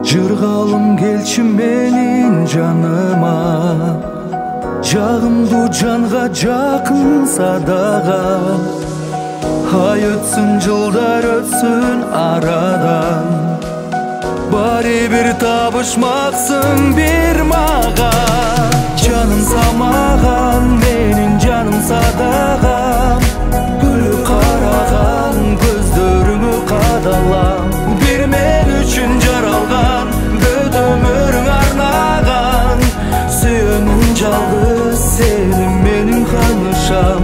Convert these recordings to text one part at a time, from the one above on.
Жыргалым келчи менин жаныма, жагымдуу жанга жакын садага. Ай өтсүн, жылдар өтсүн арадан, баары бир табышмаксың бир мага. Жаным самаган, менин жаным садагам, күлүп караган көздөрүңө кадалам. Бир мен үчүн жаралган, бүт өмүрүң арнаган. Сүйөмүн жалгыз сени, менин канышам.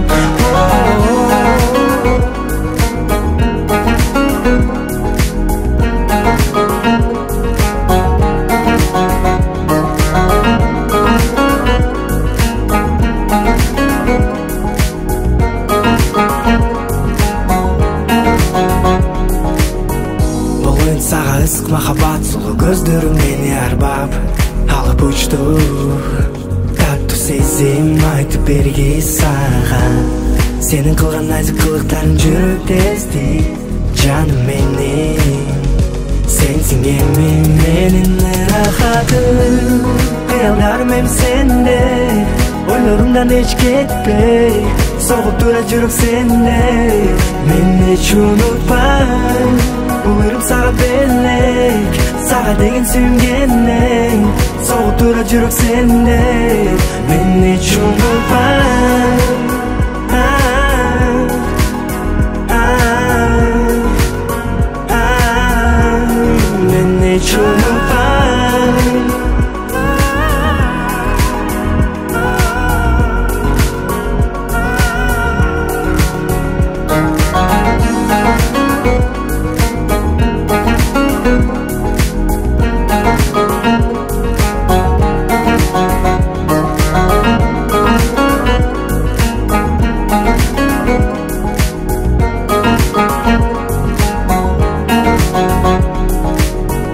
Сага ысык махаббат сулуу көздөрүң мени арбап алып учту. Таттуу сезим айтып берги сага, сенин кылган назик кылыктарың жүрөктө эзди. Жаным менин, сенсиң эми менин рахатым. Кыялдарым эми сенде, ойлорумдан эч кетпей, согуп турат жүрөк сенде. Мени эч унутпай, өмүрүм сага белек, сага деген сүйүнгенден. Согуп турат жүрөк сенде, мени эч унутпай. Мени эч унутпай.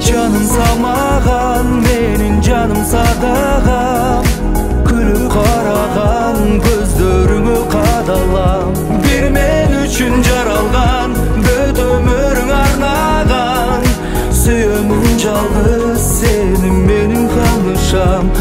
Жаным самаган, менин жаным садагам, күлүп караган көздөрүңө кадалам. Бир мен үчүн жаралган, бүт өмүрүң арнаган. Сүйөмүн жалгыз сени, менин канышам.